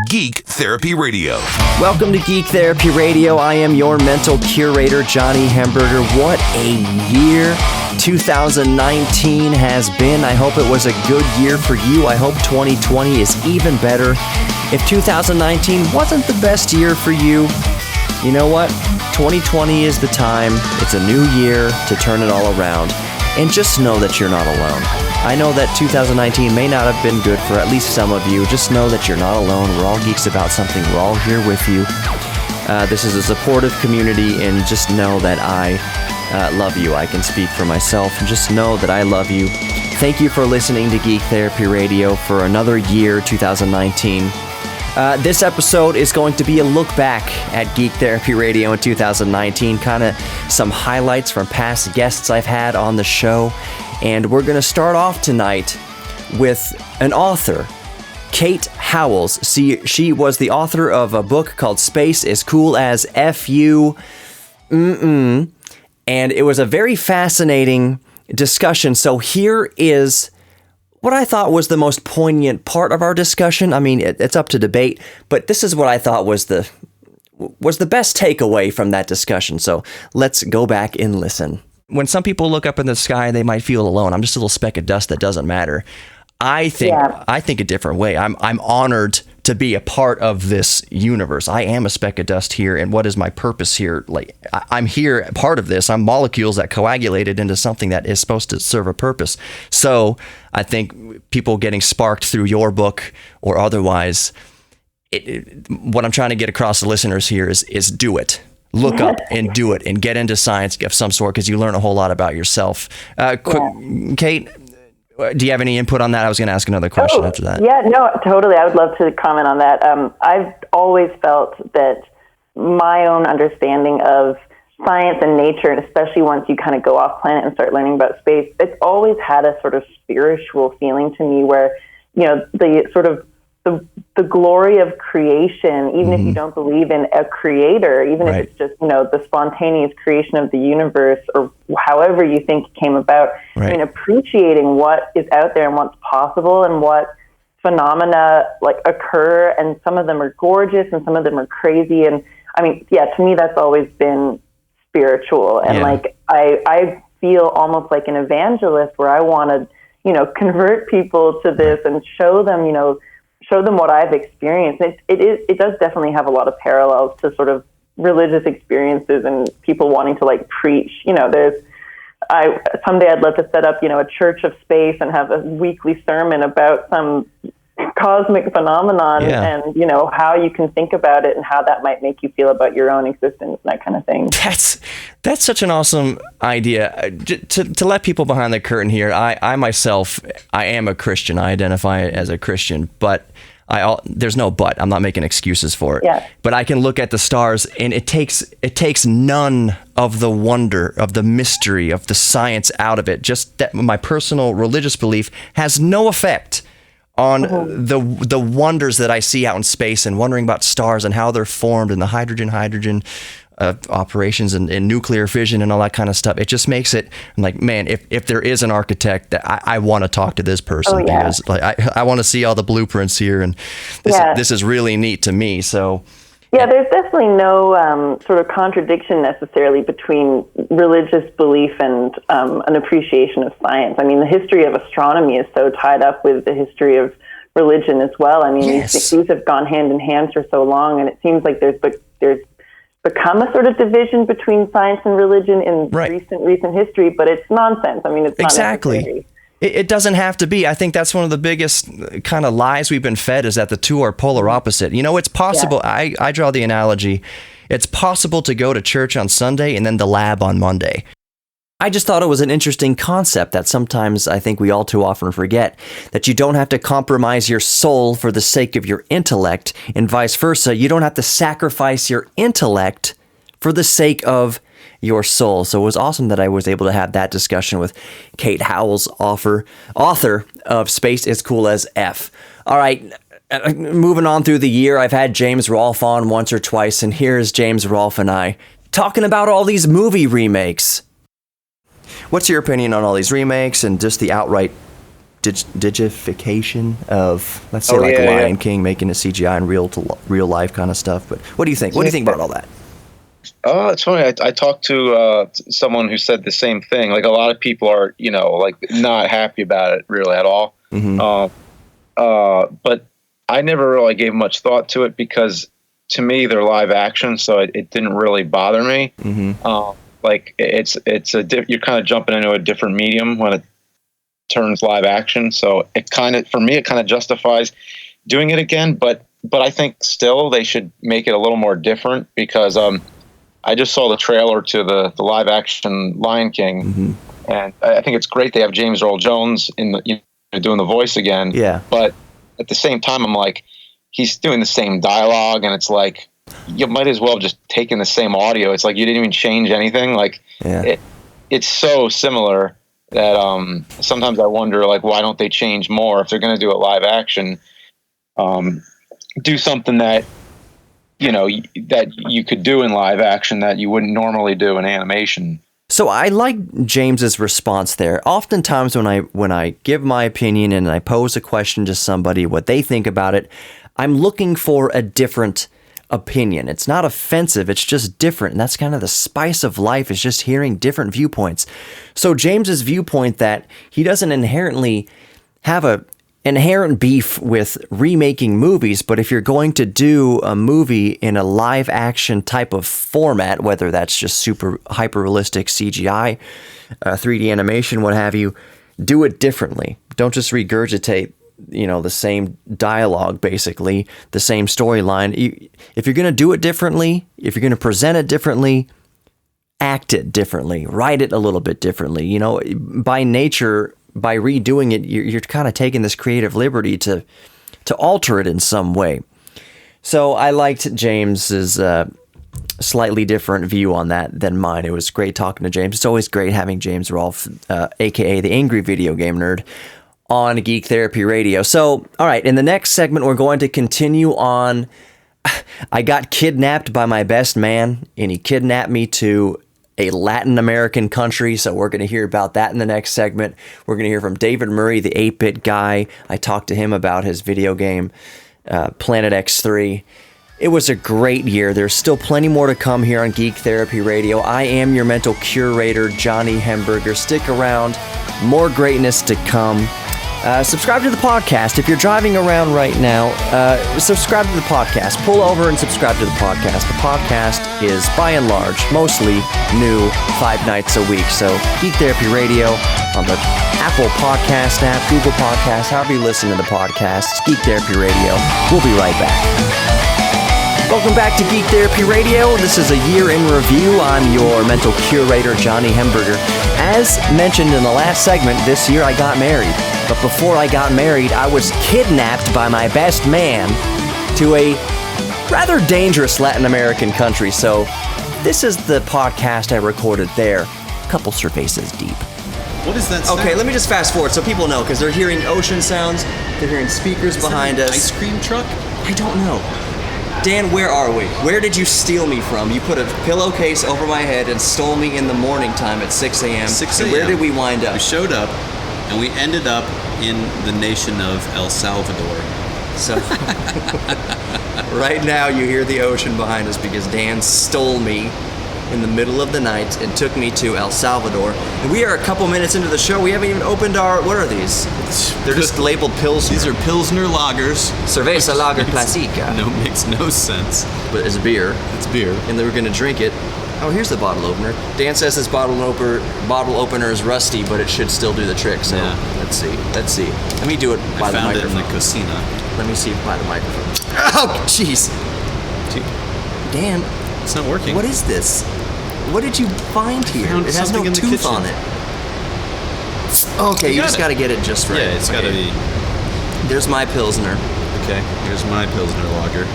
Geek Therapy Radio. Welcome to Geek Therapy Radio. I am your mental curator, Johnny Hamburger. What a year 2019 has been. I hope it was a good year for you. I hope 2020 is even better. If 2019 wasn't the best year for you, you know what? 2020 is the time. It's a new year to turn it all around. And just know that you're not alone. I know that 2019 may not have been good for at least some of you. Just know that you're not alone. We're all geeks about something. We're all here with you. This is a supportive community, and just know that I love you. I can speak for myself. Just know that I love you. Thank you for listening to Geek Therapy Radio for another year, 2019. This episode is going to be a look back at Geek Therapy Radio in 2019, kind of some highlights from past guests I've had on the show. And we're going to start off tonight with an author, Kate Howells. She was the author of a book called Space as Cool as F-U. And it was a very fascinating discussion. So here is what I thought was the most poignant part of our discussion. I mean, it's up to debate, but this is what I thought was the best takeaway from that discussion. So let's go back and listen. When some people look up in the sky, they might feel alone. I'm just a little speck of dust that doesn't matter. I think a different way. I'm honored to be a part of this universe. I am a speck of dust here, and what is my purpose here? Like, I'm here, part of this. I'm molecules that coagulated into something that is supposed to serve a purpose. So I think people getting sparked through your book or otherwise, what I'm trying to get across to listeners here is do it. Look up and do it and get into science of some sort, because you learn a whole lot about yourself. Kate, do you have any input on that? I was going to ask another question after that. Yeah, no, totally. I would love to comment on that. I've always felt that my own understanding of science and nature, and especially once you kind of go off planet and start learning about space, it's always had a sort of spiritual feeling to me where, you know, the sort of the glory of creation, even if you don't believe in a creator, even if it's just, you know, the spontaneous creation of the universe, or however you think it came about, I mean, appreciating what is out there and what's possible and what phenomena like occur, and some of them are gorgeous and some of them are crazy. And I mean, to me, that's always been spiritual. And like, I feel almost like an evangelist where I want to, you know, convert people to this and show them, you know, what I've experienced. It does definitely have a lot of parallels to sort of religious experiences and people wanting to like preach. You know, someday I'd love to set up, you know, a church of space and have a weekly sermon about some cosmic phenomenon and, you know, how you can think about it and how that might make you feel about your own existence, that kind of thing. That's such an awesome idea. To let people behind the curtain here, I myself, I am a Christian. I identify as a Christian, but there's no but. I'm not making excuses for it. Yeah. But I can look at the stars, and it takes none of the wonder, of the mystery, of the science out of it. Just that my personal religious belief has no effect on the wonders that I see out in space, and wondering about stars and how they're formed, and the hydrogen operations and nuclear fission and all that kind of stuff. It just makes it, I'm like, man, if there is an architect, that I want to talk to this person, because like I want to see all the blueprints here, and this is really neat to me. So there's definitely no sort of contradiction necessarily between religious belief and an appreciation of science. I mean, the history of astronomy is so tied up with the history of religion as well. I mean, these have gone hand in hand for so long, and it seems like there's become a sort of division between science and religion in recent history, but it's nonsense. I mean, it's not necessary. It doesn't have to be. I think that's one of the biggest kind of lies we've been fed, is that the two are polar opposite. You know, it's possible. Yeah. I draw the analogy. It's possible to go to church on Sunday and then the lab on Monday. I just thought it was an interesting concept that sometimes I think we all too often forget, that you don't have to compromise your soul for the sake of your intellect, and vice versa. You don't have to sacrifice your intellect for the sake of your soul. So it was awesome that I was able to have that discussion with Kate Howells, author of Space as Cool as F. All right, moving on through the year, I've had James Rolfe on once or twice, and here's James Rolfe and I talking about all these movie remakes. What's your opinion on all these remakes and just the outright digification of, let's say, Lion King, making it CGI and real life kind of stuff. But what do you think? What do you think about all that? It's funny. I talked to someone who said the same thing. Like, a lot of people are, like, not happy about it really at all. Mm-hmm. But I never really gave much thought to it because, to me, they're live action, so it didn't really bother me. Mm-hmm. Like, you're kind of jumping into a different medium when it turns live action. So for me, it kind of justifies doing it again. But I think still they should make it a little more different because I just saw the trailer to the live action Lion King, mm-hmm. and I think it's great they have James Earl Jones doing the voice again. Yeah. But at the same time, I'm like, he's doing the same dialogue, and it's like, you might as well just taken the same audio. It's like you didn't even change anything. Like, it's so similar that sometimes I wonder, like, why don't they change more if they're going to do it live action? Do something that that you could do in live action that you wouldn't normally do in animation. So I like James's response there. Oftentimes when I give my opinion and I pose a question to somebody, what they think about it, I'm looking for a different opinion. It's not offensive, it's just different. And that's kind of the spice of life, is just hearing different viewpoints. So James's viewpoint that he doesn't inherently have a inherent beef with remaking movies, but if you're going to do a movie in a live action type of format, whether that's just super hyper realistic CGI, 3D animation, what have you, do it differently. Don't just regurgitate the same dialogue, basically, the same storyline. If you're going to do it differently, if you're going to present it differently, act it differently, write it a little bit differently. By nature, by redoing it, you're kind of taking this creative liberty to alter it in some way. So I liked James's slightly different view on that than mine. It was great talking to James. It's always great having James Rolfe, aka the Angry Video Game Nerd, on Geek Therapy Radio. So, all right, in the next segment, we're going to continue on. I got kidnapped by my best man, and he kidnapped me to a Latin American country, so we're going to hear about that in the next segment. We're going to hear from David Murray, the 8-bit guy. I talked to him about his video game, Planet X3. It was a great year. There's still plenty more to come here on Geek Therapy Radio. I am your mental curator, Johnny Hemberger. Stick around. More greatness to come. Subscribe to the podcast. If you're driving around right now, subscribe to the podcast. Pull over and subscribe to the podcast. The podcast is, by and large, mostly new 5 nights a week. So Geek Therapy Radio on the Apple Podcast app, Google Podcasts, however you listen to the podcasts, Geek Therapy Radio. We'll be right back. Welcome back to Geek Therapy Radio. This is a year in review. I'm your mental curator, Johnny Hemberger. As mentioned in the last segment, this year I got married. But before I got married, I was kidnapped by my best man to a rather dangerous Latin American country. So this is the podcast I recorded there, a couple cervezas deep. What is that sound? Okay, let me just fast forward so people know, because they're hearing ocean sounds, they're hearing speakers behind us. Ice cream truck? I don't know. Dan, where are we? Where did you steal me from? You put a pillowcase over my head and stole me in the morning time at 6 a.m. 6 a.m. And where did we wind up? We showed up, and we ended up in the nation of El Salvador. So, right now you hear the ocean behind us because Dan stole me in the middle of the night and took me to El Salvador. And we are a couple minutes into the show. We haven't even opened our, what are these? They're just labeled Pilsner. These are Pilsner lagers. Cerveza Lager Classica. Makes no sense. But it's beer. It's beer. And then we're going to drink it. Oh, here's the bottle opener. Dan says this bottle opener is rusty, but it should still do the trick. So let's see. Let me do it by the microphone. I found it in the cocina. Let me see by the microphone. Oh, jeez. Dan. It's not working. What is this? What did you find here? It has no tooth on it. Okay, you just got to get it just right. Yeah, it's got to be. There's my Pilsner. Okay, here's my Pilsner lager.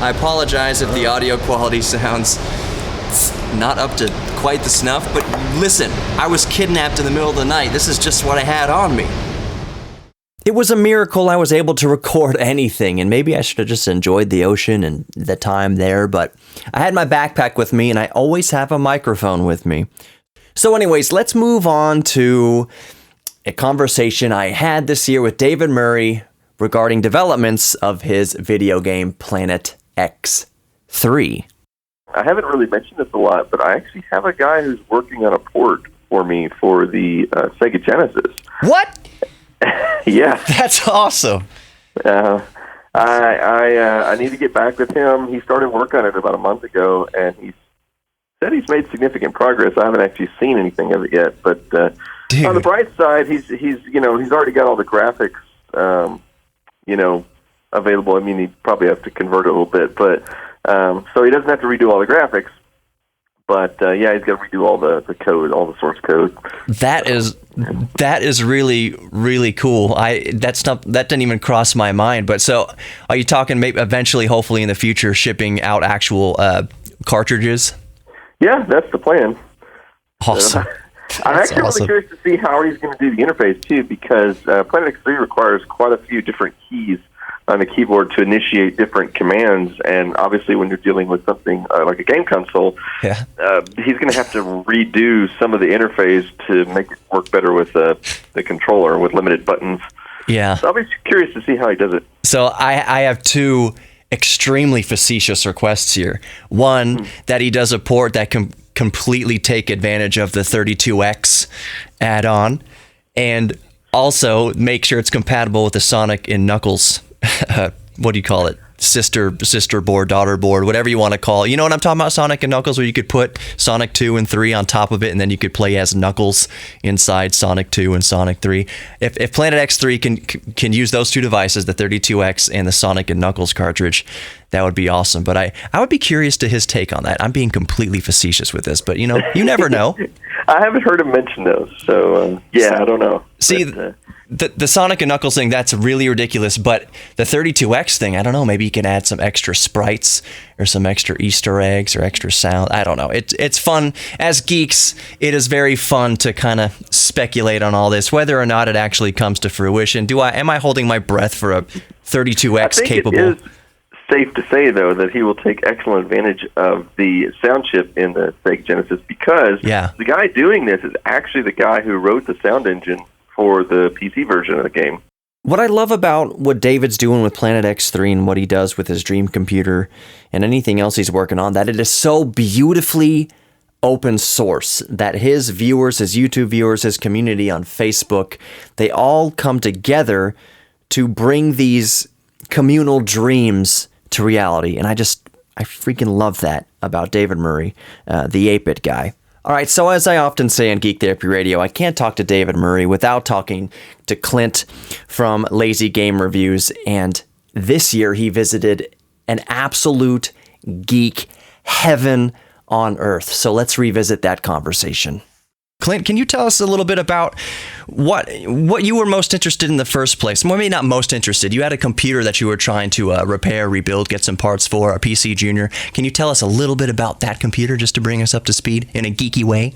I apologize if the audio quality sounds not up to quite the snuff, but listen, I was kidnapped in the middle of the night. This is just what I had on me. It was a miracle I was able to record anything, and maybe I should have just enjoyed the ocean and the time there, but I had my backpack with me, and I always have a microphone with me. So anyways, let's move on to a conversation I had this year with David Murray regarding developments of his video game Planet X3. I haven't really mentioned this a lot, but I actually have a guy who's working on a port for me for the Sega Genesis. What? Yeah. That's awesome. I need to get back with him. He started work on it about a month ago, and he said he's made significant progress. I haven't actually seen anything of it yet, but on the bright side, he's already got all the graphics, available. I mean, he probably has to convert it a little bit, but so he doesn't have to redo all the graphics. But he's got to redo all the code, all the source code. That is really, really cool. That didn't even cross my mind. But so, are you talking maybe eventually, hopefully in the future, shipping out actual cartridges? Yeah, that's the plan. Awesome. I'm actually really curious to see how he's going to do the interface too, because Planet X3 requires quite a few different keys on the keyboard to initiate different commands, and obviously when you're dealing with something like a game console, he's going to have to redo some of the interface to make it work better with the controller with limited buttons. Yeah. So I'll be curious to see how he does it. So I have two extremely facetious requests here. One, that he does a port that can completely take advantage of the 32X add-on, and also make sure it's compatible with the Sonic and Knuckles what do you call it? Sister board, daughter board, whatever you want to call it. You know what I'm talking about, Sonic and Knuckles, where you could put Sonic 2 and 3 on top of it, and then you could play as Knuckles inside Sonic 2 and Sonic 3. If Planet X3 can use those two devices, the 32X and the Sonic and Knuckles cartridge, that would be awesome. But I would be curious to his take on that. I'm being completely facetious with this, but you never know. I haven't heard him mention those, so I don't know. See, the Sonic and Knuckles thing, that's really ridiculous, but the 32X thing, I don't know, maybe you can add some extra sprites or some extra Easter eggs or extra sound. I don't know. It's fun. As geeks, it is very fun to kind of speculate on all this, whether or not it actually comes to fruition. Am I holding my breath for a 32X capable? It is safe to say, though, that he will take excellent advantage of the sound chip in the Sega Genesis, because the guy doing this is actually the guy who wrote the sound engine for the PC version of the game. What I love about what David's doing with Planet X3 and what he does with his dream computer and anything else he's working on, that it is so beautifully open source, that his viewers, his YouTube viewers, his community on Facebook, they all come together to bring these communal dreams to reality. And I freaking love that about David Murray, the 8-bit guy. All right, so as I often say on Geek Therapy Radio, I can't talk to David Murray without talking to Clint from Lazy Game Reviews, and this year he visited an absolute geek heaven on earth. So let's revisit that conversation. Clint, can you tell us a little bit about what you were most interested in the first place? Well, maybe not most interested. You had a computer that you were trying to repair, rebuild, get some parts for, a PC Junior. Can you tell us a little bit about that computer just to bring us up to speed in a geeky way?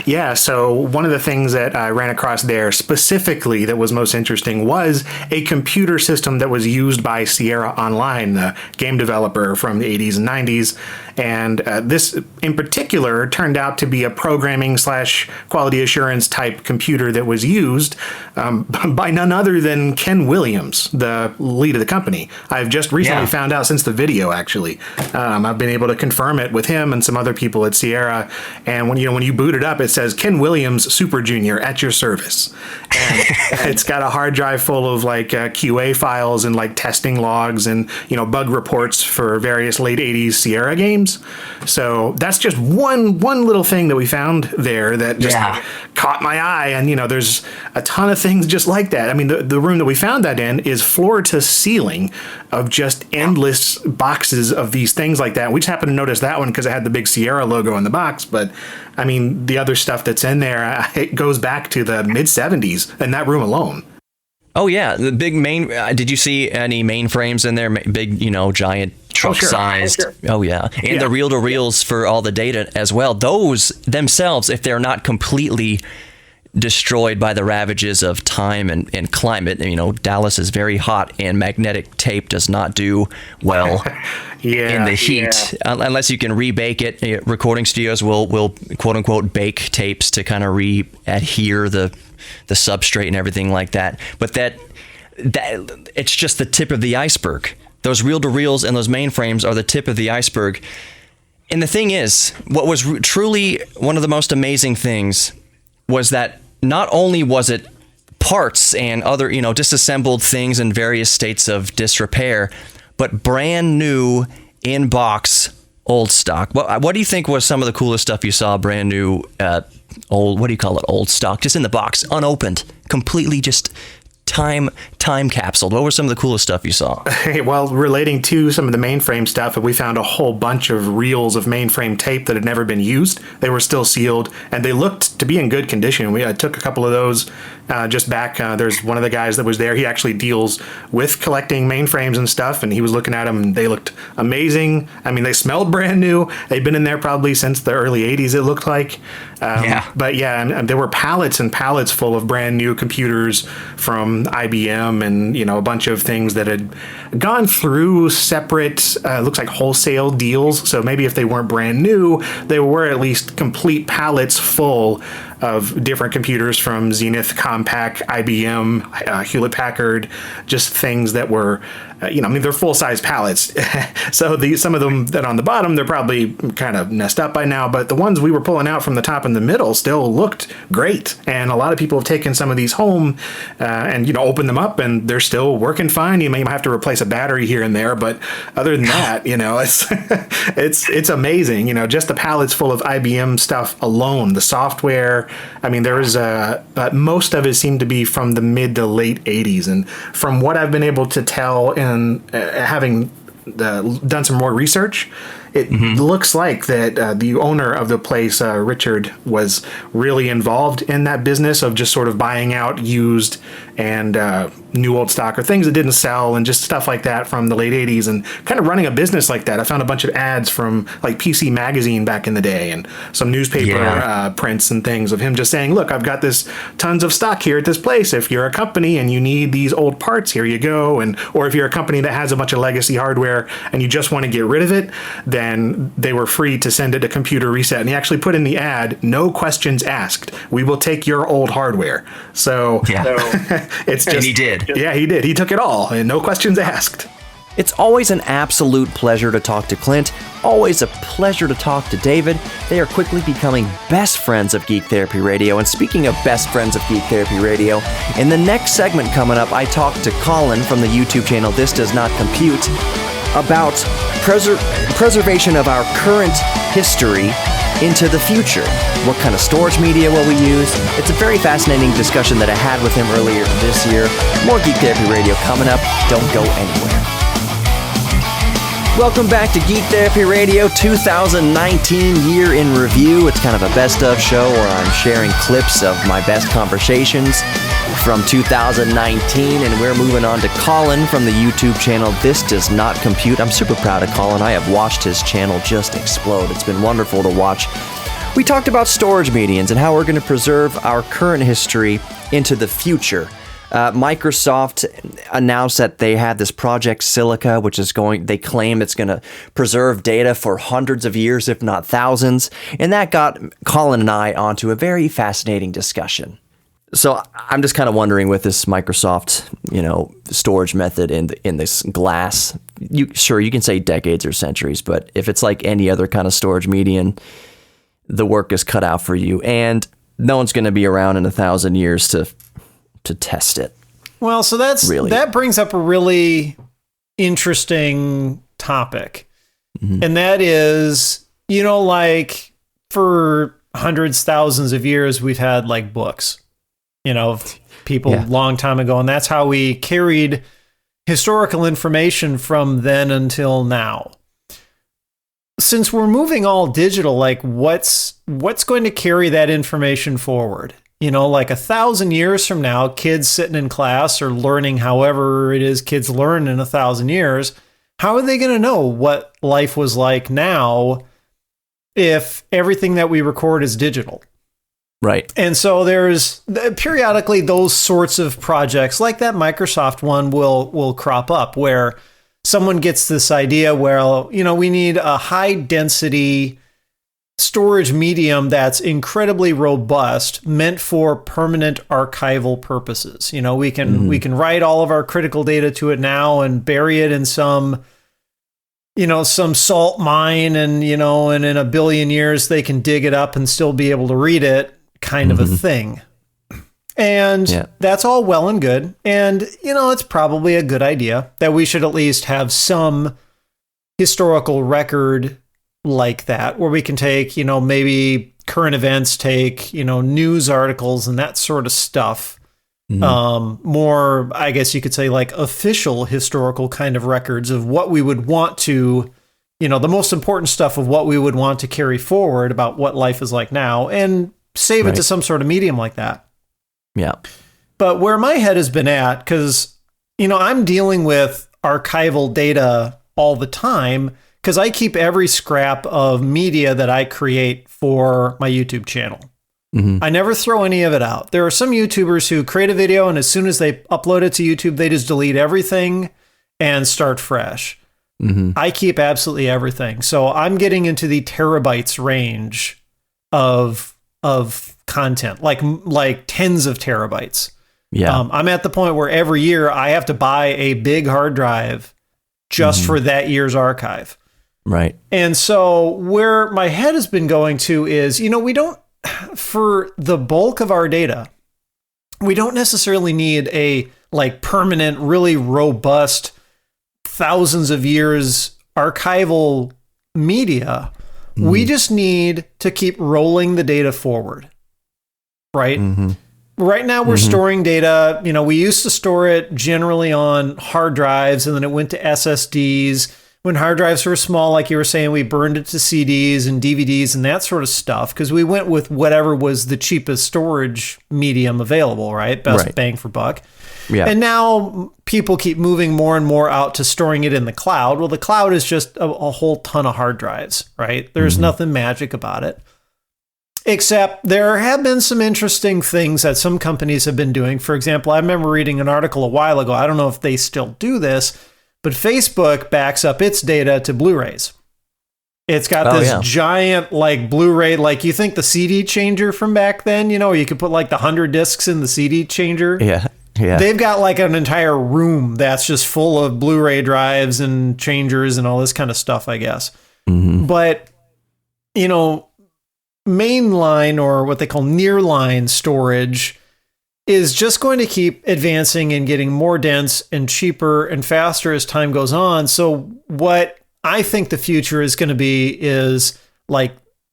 Yeah, so one of the things that I ran across there specifically that was most interesting was a computer system that was used by Sierra Online, the game developer from the 80s and 90s. And this in particular turned out to be a programming / quality assurance type computer that was used by none other than Ken Williams, the lead of the company. I've just recently found out since the video, actually. I've been able to confirm it with him and some other people at Sierra. And when you boot it up, it says Ken Williams Super Junior at your service. And it's got a hard drive full of QA files and testing logs and bug reports for various late 80s Sierra games. So that's just one little thing that we found there that just caught my eye. And there's a ton of things just like that. I mean, the room that we found that in is floor to ceiling of just endless boxes of these things like that. We just happened to notice that one because it had the big Sierra logo in the box, but I mean, the other stuff that's in there, it goes back to the mid-70s in that room alone. Oh, yeah. The big main... did you see any mainframes in there? Big, giant truck-sized... Oh, sure. Oh, yeah. And the reel-to-reels for all the data as well. Those themselves, if they're not completely destroyed by the ravages of time and climate. You know, Dallas is very hot, and magnetic tape does not do well in the heat unless you can rebake it. Recording studios will quote unquote bake tapes to kind of adhere the substrate and everything like that. But that it's just the tip of the iceberg. Those reel-to-reels and those mainframes are the tip of the iceberg. And the thing is, what was truly one of the most amazing things was that not only was it parts and other, disassembled things in various states of disrepair, but brand new in-box old stock. What do you think was some of the coolest stuff you saw brand new, old stock, just in the box, unopened, completely just time capsuled? What were some of the coolest stuff you saw? Well, relating to some of the mainframe stuff, we found a whole bunch of reels of mainframe tape that had never been used. They were still sealed, and they looked to be in good condition. We took a couple of those just back. There's one of the guys that was there. He actually deals with collecting mainframes and stuff, and he was looking at them, and they looked amazing. I mean, they smelled brand new. They'd been in there probably since the early 80s, it looked like. But yeah, and there were pallets and pallets full of brand new computers from IBM and, a bunch of things that had gone through separate, looks like wholesale deals. So maybe if they weren't brand new, they were at least complete pallets full of different computers from Zenith, Compaq, IBM, Hewlett-Packard, just things that were, they're full-size pallets. So some of them that on the bottom, they're probably kind of messed up by now, but the ones we were pulling out from the top and the middle still looked great. And a lot of people have taken some of these home and, opened them up, and they're still working fine. You may have to replace a battery here and there, but other than that, it's amazing. Just the pallets full of IBM stuff alone, the software. I mean, there was most of it seemed to be from the mid to late 80s. And from what I've been able to tell and having done some more research, it looks like that the owner of the place, Richard, was really involved in that business of just sort of buying out used and new old stock or things that didn't sell and just stuff like that from the late 80s and kind of running a business like that. I found a bunch of ads from like PC Magazine back in the day and some newspaper prints and things of him just saying, look, I've got this tons of stock here at this place. If you're a company and you need these old parts, here you go. Or if you're a company that has a bunch of legacy hardware and you just want to get rid of it, then they were free to send it a computer reset. And he actually put in the ad, no questions asked. We will take your old hardware. So it's just... And he did. Yeah, he did. He took it all and no questions asked. It's always an absolute pleasure to talk to Clint. Always a pleasure to talk to David. They are quickly becoming best friends of Geek Therapy Radio. And speaking of best friends of Geek Therapy Radio, in the next segment coming up, I talk to Colin from the YouTube channel This Does Not Compute about preservation of our current history into the future. What kind of storage media will we use? It's a very fascinating discussion that I had with him earlier this year. More Geek Therapy Radio coming up. Don't go anywhere. Welcome back to Geek Therapy Radio 2019 Year in Review. It's kind of a best of show where I'm sharing clips of my best conversations from 2019, and we're moving on to Colin from the YouTube channel This Does Not Compute. I'm super proud of Colin. I have watched his channel just explode. It's been wonderful to watch. We talked about storage medians and how we're going to preserve our current history into the future. Microsoft announced that they had this Project Silica, which is they claim it's going to preserve data for hundreds of years, if not thousands. And that got Colin and I onto a very fascinating discussion. So I'm just kind of wondering with this Microsoft, storage method in this glass, you can say decades or centuries, but if it's like any other kind of storage median, the work is cut out for you, and no one's going to be around in 1,000 years to test it. Well, so that brings up a really interesting topic. Mm-hmm. And that is, like for hundreds, thousands of years, we've had like books, people long time ago. And that's how we carried historical information from then until now. Since we're moving all digital, like what's going to carry that information forward? Like 1,000 years from now, kids sitting in class or learning however it is kids learn in 1,000 years, how are they going to know what life was like now if everything that we record is digital? Right. And so there's periodically those sorts of projects like that Microsoft one will crop up where someone gets this idea where, we need a high density storage medium that's incredibly robust, meant for permanent archival purposes. We can write all of our critical data to it now and bury it in some salt mine, and and in a billion years they can dig it up and still be able to read it, kind of a thing. And that's all well and good. And, it's probably a good idea that we should at least have some historical record like that, where we can take, maybe current events, take, news articles and that sort of stuff. More, I guess you could say, like official historical kind of records of what we would want to, the most important stuff of what we would want to carry forward about what life is like now, and save it to some sort of medium like that. Yeah. But where my head has been at, because, I'm dealing with archival data all the time, because I keep every scrap of media that I create for my YouTube channel. I never throw any of it out. There are some YouTubers who create a video, and as soon as they upload it to YouTube, they just delete everything and start fresh. I keep absolutely everything. So I'm getting into the terabytes range of content, like tens of terabytes. Yeah. I'm at the point where every year I have to buy a big hard drive just for that year's archive. Right. And so where my head has been going to is, we don't, for the bulk of our data, we don't necessarily need a permanent, really robust, thousands of years archival media. We just need to keep rolling the data forward. Right? Right now we're storing data. We used to store it generally on hard drives, and then it went to SSDs. When hard drives were small, like you were saying, we burned it to CDs and DVDs and that sort of stuff, because we went with whatever was the cheapest storage medium available, right? Best bang for buck. Yeah. And now people keep moving more and more out to storing it in the cloud. Well, the cloud is just a whole ton of hard drives, right? There's nothing magic about it. Except there have been some interesting things that some companies have been doing. For example, I remember reading an article a while ago. I don't know if they still do this, but Facebook backs up its data to Blu-rays. It's got this giant Blu-ray, you think the CD changer from back then, you could put the 100 discs in the CD changer. Yeah. Yeah. They've got an entire room that's just full of Blu-ray drives and changers and all this kind of stuff, I guess. But, mainline, or what they call nearline storage, is just going to keep advancing and getting more dense and cheaper and faster as time goes on. So what I think the future is going to be is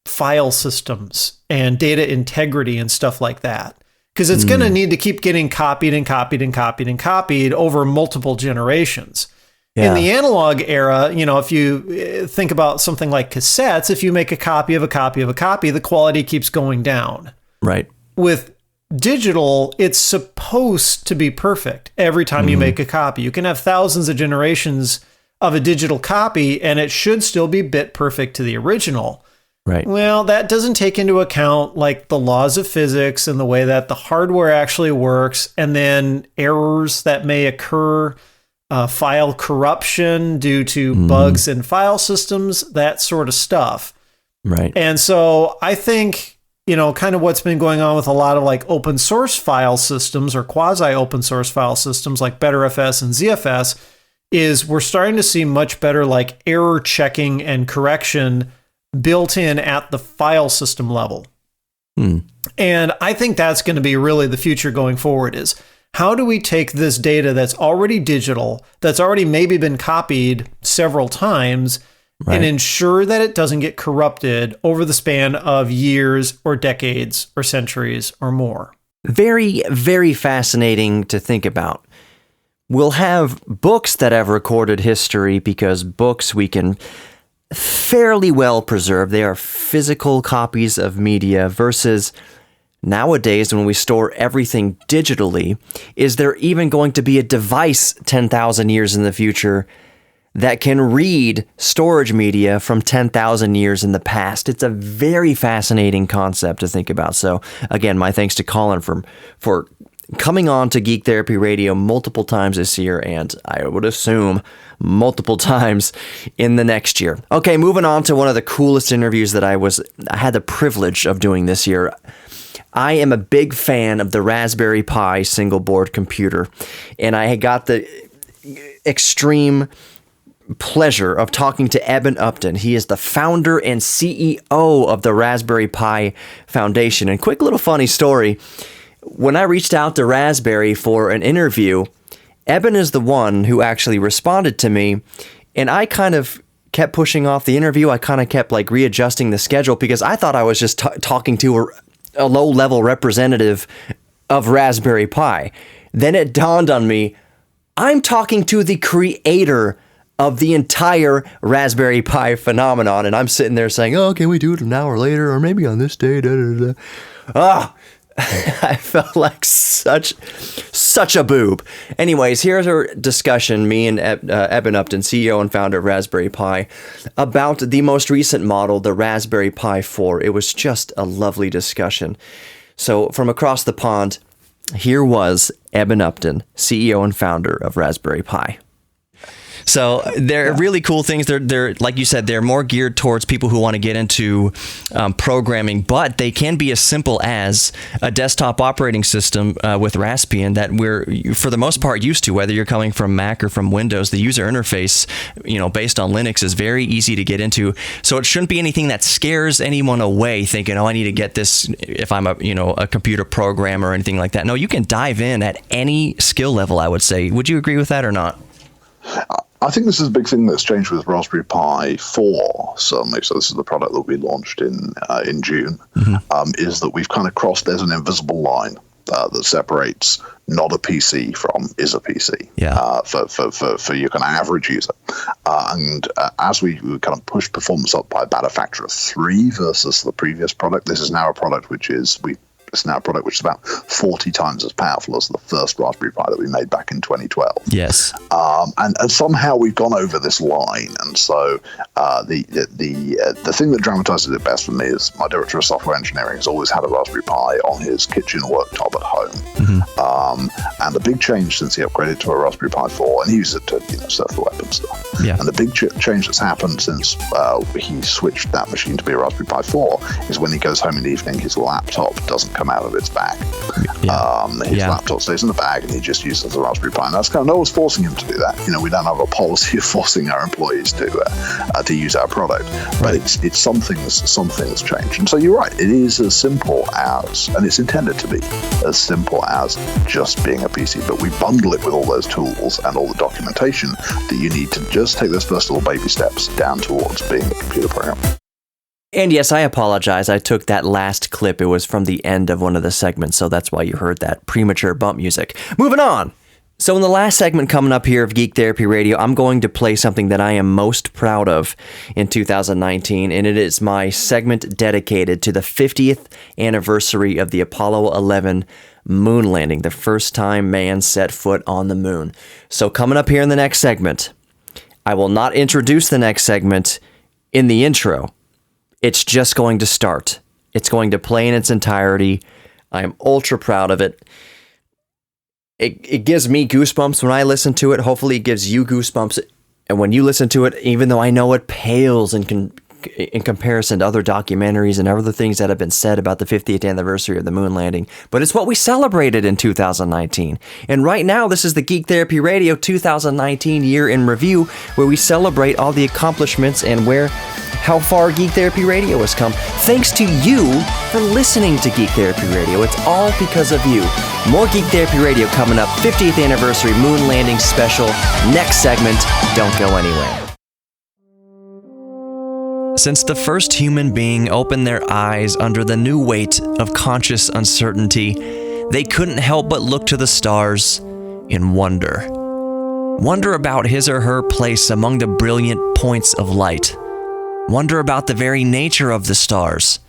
file systems and data integrity and stuff like that. Because it's going to need to keep getting copied and copied and copied and copied over multiple generations. Yeah. In the analog era, if you think about something like cassettes, if you make a copy of a copy of a copy, the quality keeps going down. Right. With digital, it's supposed to be perfect every time you make a copy. You can have thousands of generations of a digital copy, and it should still be bit perfect to the original. Right. Well, that doesn't take into account the laws of physics and the way that the hardware actually works, and then errors that may occur, file corruption due to bugs in file systems, that sort of stuff. Right. And so I think, kind of what's been going on with a lot of open source file systems or quasi open source file systems like BetterFS and ZFS is we're starting to see much better error checking and correction built in at the file system level. And I think that's going to be really the future going forward, is how do we take this data that's already digital, that's already maybe been copied several times, and ensure that it doesn't get corrupted over the span of years or decades or centuries or more. Very, very fascinating to think about. We'll have books that have recorded history because books we can fairly well preserve. They are physical copies of media versus nowadays when we store everything digitally. Is there even going to be a device 10,000 years in the future that can read storage media from 10,000 years in the past. It's a very fascinating concept to think about. So again, my thanks to Colin for coming on to Geek Therapy Radio multiple times this year, and I would assume multiple times in the next year. Okay, moving on to one of the coolest interviews that I had the privilege of doing this year. I am a big fan of the Raspberry Pi single board computer, and I got the extreme pleasure of talking to Eben Upton. He is the founder and CEO of the Raspberry Pi Foundation. And quick little funny story, when I reached out to Raspberry for an interview, Eben is the one who actually responded to me, and I kind of kept pushing off the interview. I kind of kept like readjusting the schedule because I thought I was just talking to a low-level representative of Raspberry Pi. Then it dawned on me, I'm talking to the creator of the entire Raspberry Pi phenomenon, and I'm sitting there saying, oh, can we do it an hour later, or maybe on this day, da-da-da. Ah, I felt like such a boob. Anyways, here's our discussion, me and Eben Upton, CEO and founder of Raspberry Pi, about the most recent model, the Raspberry Pi 4. It was just a lovely discussion. So from across the pond, here was Eben Upton, CEO and founder of Raspberry Pi. So they're really cool things. They're like you said, they're more geared towards people who want to get into programming, but they can be as simple as a desktop operating system with Raspbian that we're, for the most part, used to. Whether you're coming from Mac or from Windows, the user interface, based on Linux is very easy to get into. So it shouldn't be anything that scares anyone away, thinking, "Oh, I need to get this if I'm a computer programmer or anything like that." No, you can dive in at any skill level, I would say. Would you agree with that or not? I think this is a big thing that's changed with Raspberry Pi 4, certainly. So this is the product that we launched in June, is that we've kind of crossed, there's an invisible line that separates not a PC from is a PC for your kind of average user. And as we kind of push performance up by about a factor of 3 versus the previous product, this is now a product which is about 40 times as powerful as the first Raspberry Pi that we made back in 2012. Yes. And somehow we've gone over this line. And so the thing that dramatizes it best for me is my director of software engineering has always had a Raspberry Pi on his kitchen worktop at home. And the big change since he upgraded to a Raspberry Pi 4, and he used it to surf the web and stuff. Yeah. And the big change that's happened since he switched that machine to be a Raspberry Pi 4 is when he goes home in the evening, his laptop doesn't come out of its bag. His laptop stays in the bag and he just uses the Raspberry Pi. And that's kind of, no one's forcing him to do that. We don't have a policy of forcing our employees to use our product. But it's something's changed. And so you're right, it is as simple as, and it's intended to be as simple as just being a PC. But we bundle it with all those tools and all the documentation that you need to just take those first little baby steps down towards being a computer programmer. And yes, I apologize. I took that last clip. It was from the end of one of the segments, so that's why you heard that premature bump music. Moving on. So in the last segment coming up here of Geek Therapy Radio, I'm going to play something that I am most proud of in 2019, and it is my segment dedicated to the 50th anniversary of the Apollo 11 moon landing, the first time man set foot on the moon. So coming up here in the next segment, I will not introduce the next segment in the intro. It's just going to start. It's going to play in its entirety. I am ultra proud of it. It gives me goosebumps when I listen to it. Hopefully it gives you goosebumps. And when you listen to it, even though I know it pales in comparison to other documentaries and other things that have been said about the 50th anniversary of the moon landing, but it's what we celebrated in 2019. And right now, this is the Geek Therapy Radio 2019 year in review, where we celebrate all the accomplishments and how far Geek Therapy Radio has come. Thanks to you for listening to Geek Therapy Radio. It's all because of you. More Geek Therapy Radio coming up. 50th anniversary moon landing special. Next segment. Don't go anywhere. Since the first human being opened their eyes under the new weight of conscious uncertainty, they couldn't help but look to the stars in wonder. Wonder about his or her place among the brilliant points of light. Wonder about the very nature of the stars,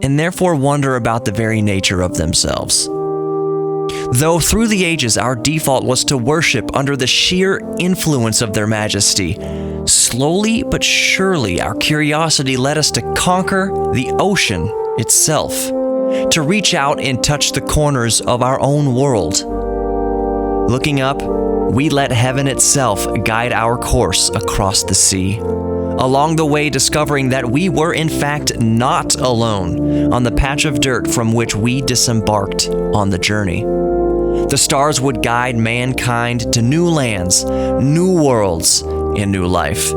and therefore wonder about the very nature of themselves. Though through the ages our default was to worship under the sheer influence of their majesty, slowly but surely our curiosity led us to conquer the ocean itself, to reach out and touch the corners of our own world. Looking up, we let heaven itself guide our course across the sea, along the way discovering that we were in fact not alone on the patch of dirt from which we disembarked on the journey. The stars would guide mankind to new lands, new worlds, and new life.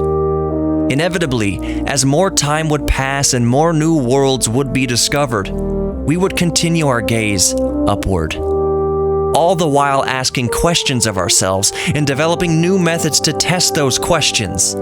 Inevitably, as more time would pass and more new worlds would be discovered, we would continue our gaze upward, all the while asking questions of ourselves and developing new methods to test those questions.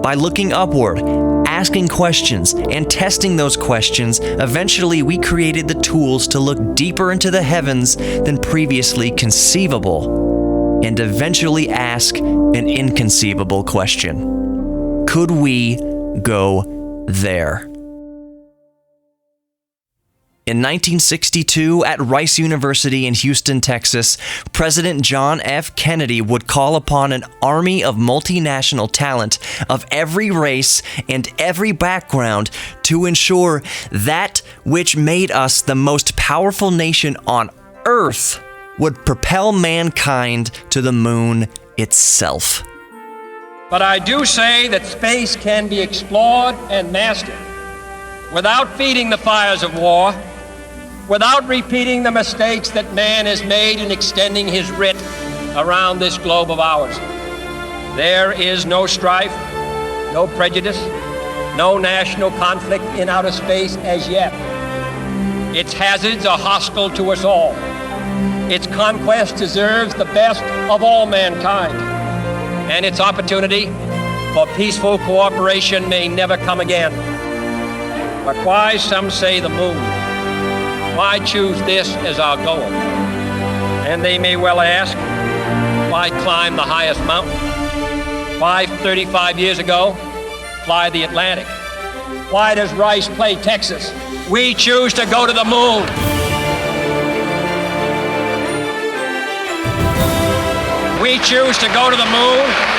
By looking upward, asking questions, and testing those questions, eventually we created the tools to look deeper into the heavens than previously conceivable, and eventually ask an inconceivable question. Could we go there? In 1962, at Rice University in Houston, Texas, President John F. Kennedy would call upon an army of multinational talent of every race and every background to ensure that which made us the most powerful nation on Earth would propel mankind to the moon itself. But I do say that space can be explored and mastered without feeding the fires of war, without repeating the mistakes that man has made in extending his writ around this globe of ours. There is no strife, no prejudice, no national conflict in outer space as yet. Its hazards are hostile to us all. Its conquest deserves the best of all mankind, and its opportunity for peaceful cooperation may never come again. But why, some say, the moon? Why choose this as our goal? And they may well ask, why climb the highest mountain? Why 35 years ago, fly the Atlantic? Why does Rice play Texas? We choose to go to the moon. We choose to go to the moon.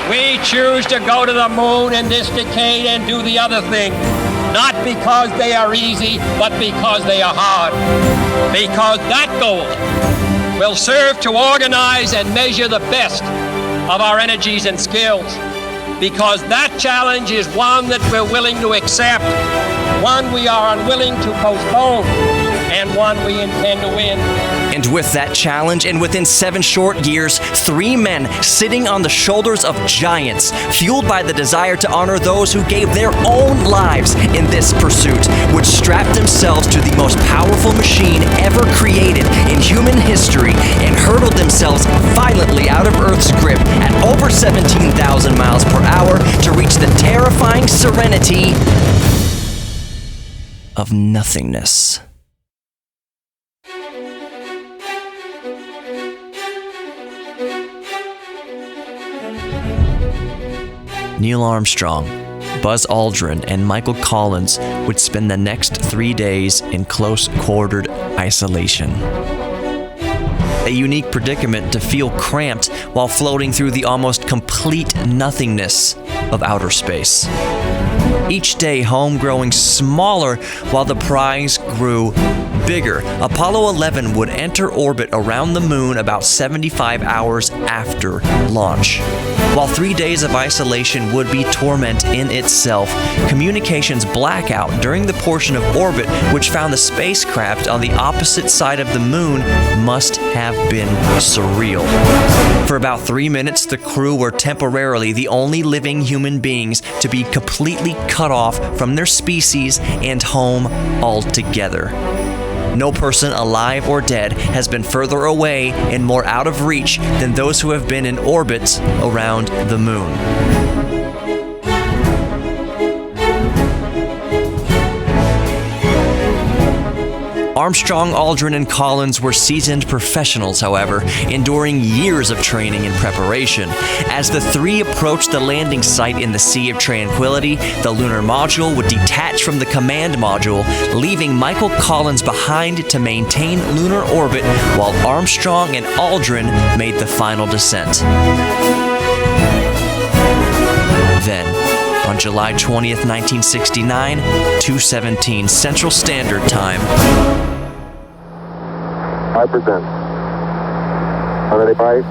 We choose to go to the moon in this decade and do the other thing, not because they are easy, but because they are hard. Because that goal will serve to organize and measure the best of our energies and skills. Because that challenge is one that we're willing to accept, one we are unwilling to postpone, and one we intend to win. And with that challenge, and within 7 short years, 3 men sitting on the shoulders of giants, fueled by the desire to honor those who gave their own lives in this pursuit, would strap themselves to the most powerful machine ever created in human history and hurtled themselves violently out of Earth's grip at over 17,000 miles per hour to reach the terrifying serenity of nothingness. Neil Armstrong, Buzz Aldrin, and Michael Collins would spend the next 3 days in close-quartered isolation. A unique predicament to feel cramped while floating through the almost complete nothingness of outer space. Each day, home growing smaller while the prize grew bigger. Apollo 11 would enter orbit around the moon about 75 hours after launch. While 3 days of isolation would be torment in itself, communications blackout during the portion of orbit which found the spacecraft on the opposite side of the moon must have been surreal. For about 3 minutes, the crew were temporarily the only living human beings to be completely cut off from their species and home altogether. No person, alive or dead, has been further away and more out of reach than those who have been in orbit around the moon. Armstrong, Aldrin, and Collins were seasoned professionals, however, enduring years of training and preparation. As the three approached the landing site in the Sea of Tranquility, the lunar module would detach from the command module, leaving Michael Collins behind to maintain lunar orbit while Armstrong and Aldrin made the final descent. Then, on July 20th, 1969, 2:17 Central Standard Time. 5%. 185.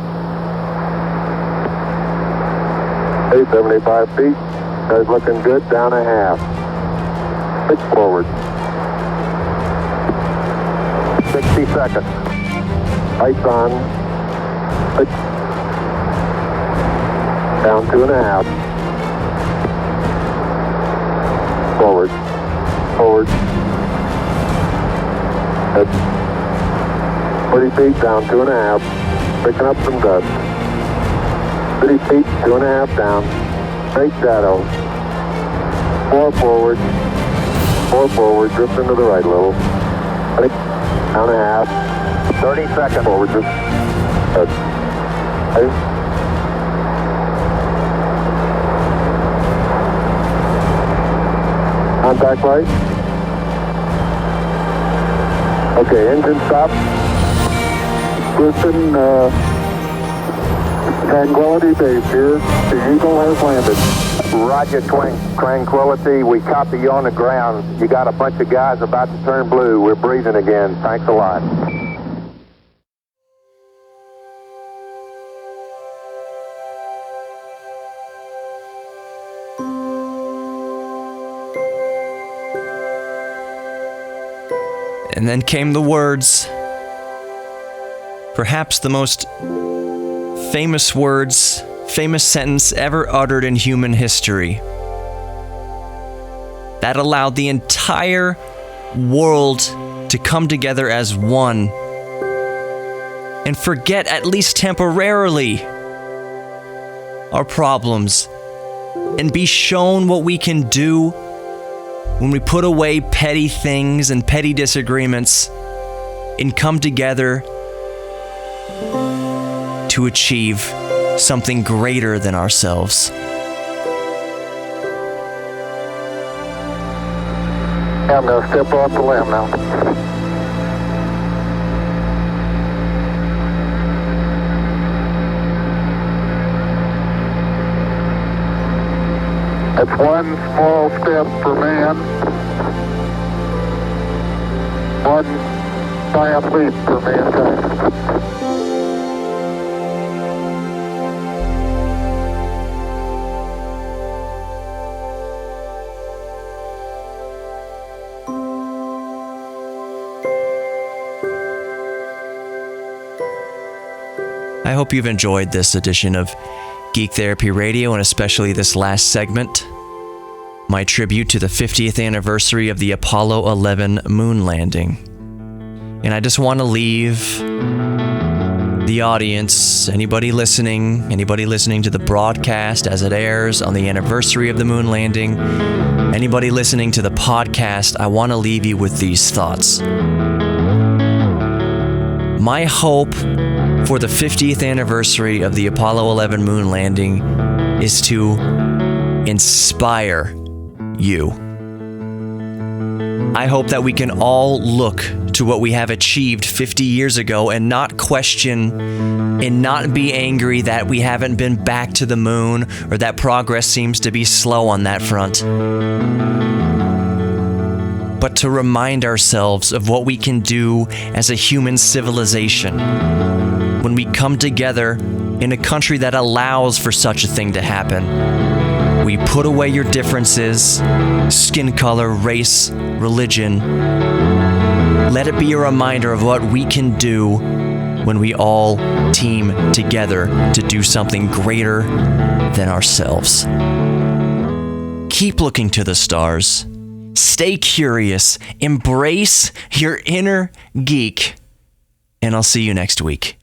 875 feet. That's looking good. Down a half. 6 forward. 60 seconds. Lights on. 6. Down 2.5. Forward. Forward. That's 40 feet down 2.5. Picking up some dust. 30 feet, 2.5 down. Straight shadow. 4 forward. 4 forward. Drift into the right a little. 20. Down a half. 30 seconds. Forward. Drift. Okay. Contact light. Okay, engine stop. Houston, Tranquility Base here. The Eagle has landed. Roger, Tranquility. We copy you on the ground. You got a bunch of guys about to turn blue. We're breathing again. Thanks a lot. And then came the words, perhaps the most famous sentence ever uttered in human history, that allowed the entire world to come together as one and forget, at least temporarily, our problems and be shown what we can do when we put away petty things and petty disagreements and come together to achieve something greater than ourselves. I'm going to step off the limb now. That's one small step for man, one giant leap for mankind. I hope you've enjoyed this edition of Geek Therapy Radio, and especially this last segment, my tribute to the 50th anniversary of the Apollo 11 moon landing. And I just want to leave the audience, anybody listening to the broadcast as it airs on the anniversary of the moon landing, anybody listening to the podcast, I want to leave you with these thoughts. My hope for the 50th anniversary of the Apollo 11 moon landing is to inspire you. I hope that we can all look to what we have achieved 50 years ago and not question and not be angry that we haven't been back to the moon or that progress seems to be slow on that front. But to remind ourselves of what we can do as a human civilization when we come together in a country that allows for such a thing to happen. We put away your differences, skin color, race, religion. Let it be a reminder of what we can do when we all team together to do something greater than ourselves. Keep looking to the stars. Stay curious. Embrace your inner geek. And I'll see you next week.